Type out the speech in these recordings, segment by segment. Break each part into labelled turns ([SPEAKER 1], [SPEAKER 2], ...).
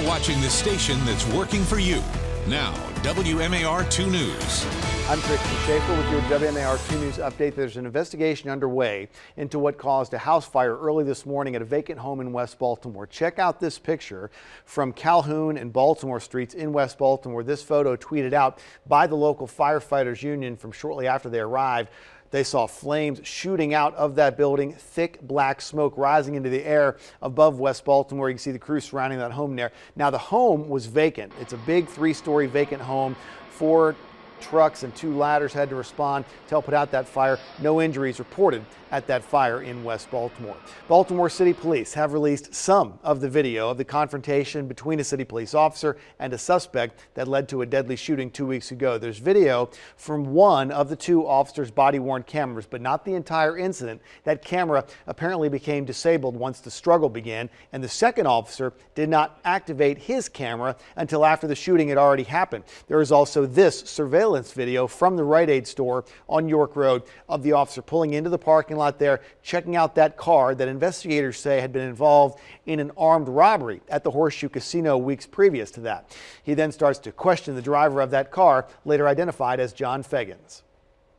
[SPEAKER 1] watching the station that's working for you. Now, WMAR 2 News.
[SPEAKER 2] I'm Christian Schaefer with your WMAR 2 News update. There's an investigation underway into what caused a house fire early this morning at a vacant home in West Baltimore. Check out this picture from Calhoun and Baltimore streets in West Baltimore. This photo tweeted out by the local firefighters union from shortly after they arrived. They saw flames shooting out of that building, thick black smoke rising into the air above West Baltimore. You can see the crew surrounding that home there. Now, the home was vacant. It's a big 3-story vacant home. 4 trucks and 2 ladders had to respond to help put out that fire. No injuries reported at that fire in West Baltimore. Baltimore City Police have released some of the video of the confrontation between a city police officer and a suspect that led to a deadly shooting 2 weeks ago. There's video from one of the 2 officers' body-worn cameras, but not the entire incident. That camera apparently became disabled once the struggle began, and the second officer did not activate his camera until after the shooting had already happened. There is also this surveillance video from the Rite Aid store on York Road of the officer pulling into the parking lot there, checking out that car that investigators say had been involved in an armed robbery at the Horseshoe Casino weeks previous to that. He then starts to question the driver of that car, later identified as John Feggins.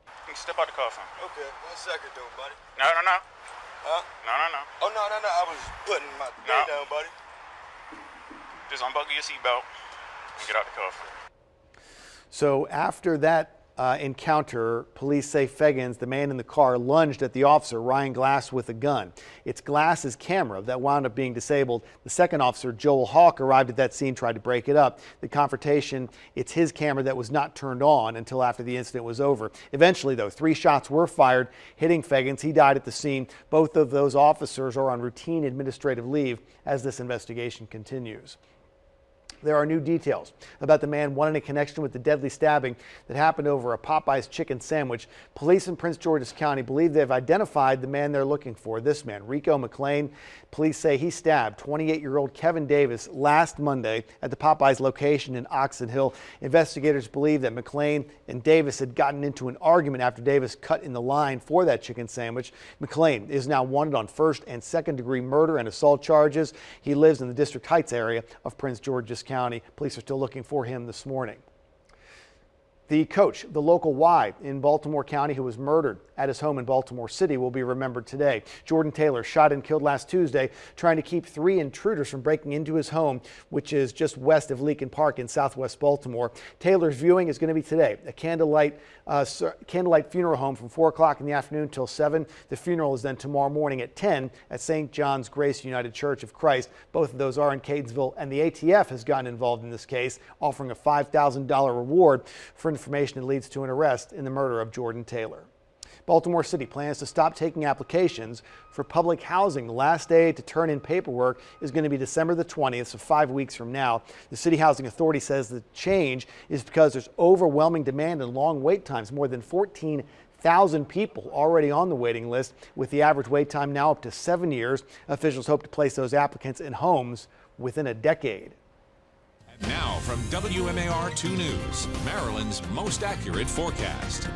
[SPEAKER 3] You can step out the car for me.
[SPEAKER 4] Okay, 1 second though, buddy.
[SPEAKER 3] No.
[SPEAKER 4] Huh?
[SPEAKER 3] No.
[SPEAKER 4] Oh, no, I was putting my thing down, buddy.
[SPEAKER 3] Just unbuckle your seatbelt and get out the car for me.
[SPEAKER 2] So after that encounter, police say Feggins, the man in the car, lunged at the officer, Ryan Glass, with a gun. It's Glass's camera that wound up being disabled. The second officer, Joel Hawk, arrived at that scene, tried to break it up. The confrontation, it's his camera that was not turned on until after the incident was over. Eventually, though, 3 shots were fired, hitting Feggins. He died at the scene. Both of those officers are on routine administrative leave as this investigation continues. There are new details about the man wanted a connection with the deadly stabbing that happened over a Popeyes chicken sandwich. Police in Prince George's County believe they've identified the man they're looking for. This man, Rico McLean. Police say he stabbed 28-year-old Kevin Davis last Monday at the Popeyes location in Oxon Hill. Investigators believe that McLean and Davis had gotten into an argument after Davis cut in the line for that chicken sandwich. McLean is now wanted on 1st and 2nd degree murder and assault charges. He lives in the District Heights area of Prince George's County. Police are still looking for him this morning. The coach, the local Y in Baltimore County, who was murdered at his home in Baltimore City, will be remembered today. Jordan Taylor shot and killed last Tuesday, trying to keep 3 intruders from breaking into his home, which is just west of Leakin Park in southwest Baltimore. Taylor's viewing is going to be today, a candlelight funeral home from 4 o'clock in the afternoon till 7. The funeral is then tomorrow morning at 10 at St. John's Grace United Church of Christ. Both of those are in Catonsville, and the ATF has gotten involved in this case, offering a $5,000 reward for information that leads to an arrest in the murder of Jordan Taylor. Baltimore City plans to stop taking applications for public housing. The last day to turn in paperwork is going to be December the 20th, so 5 weeks from now. The City Housing Authority says the change is because there's overwhelming demand and long wait times. More than 14,000 people already on the waiting list, with the average wait time now up to 7 years. Officials hope to place those applicants in homes within a decade.
[SPEAKER 1] Now from WMAR 2 News, Maryland's most accurate forecast.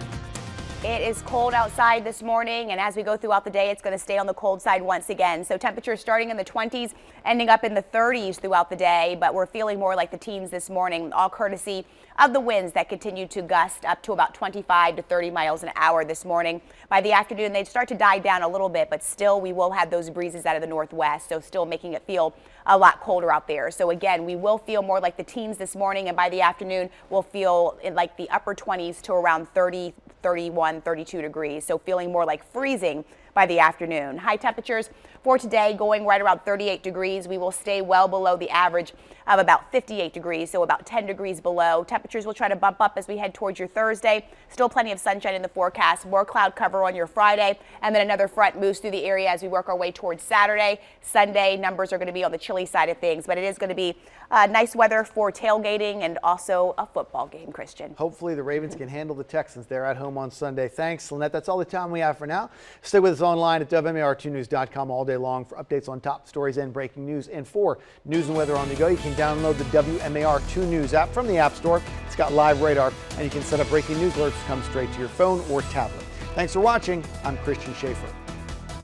[SPEAKER 5] It is cold outside this morning, and as we go throughout the day, it's going to stay on the cold side once again. So temperatures starting in the 20s, ending up in the 30s throughout the day, but we're feeling more like the teens this morning, all courtesy of the winds that continue to gust up to about 25 to 30 miles an hour this morning. By the afternoon, they'd start to die down a little bit, but still we will have those breezes out of the northwest, so still making it feel a lot colder out there. So again, we will feel more like the teens this morning, and by the afternoon, we'll feel in like the upper 20s to around 30, 31, 32 degrees. So feeling more like freezing by the afternoon. High temperatures for today going right around 38 degrees. We will stay well below the average of about 58 degrees, so about 10 degrees below. Temperatures will try to bump up as we head towards your Thursday. Still plenty of sunshine in the forecast, more cloud cover on your Friday, and then another front moves through the area as we work our way towards Saturday. Sunday, numbers are going to be on the chilly side of things, but it is going to be nice weather for tailgating and also a football game, Christian.
[SPEAKER 2] Hopefully the Ravens can handle the Texans. They're at home on Sunday. Thanks, Lynette. That's all the time we have for now. Stay with us online at WMAR2news.com all day long for updates on top stories and breaking news. And for news and weather on the go, you can download the WMAR2 News app from the App Store. It's got live radar, and you can set up breaking news alerts to come straight to your phone or tablet. Thanks for watching. I'm Christian Schaefer.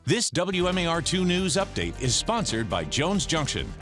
[SPEAKER 1] This WMAR 2 News update is sponsored by Jones Junction,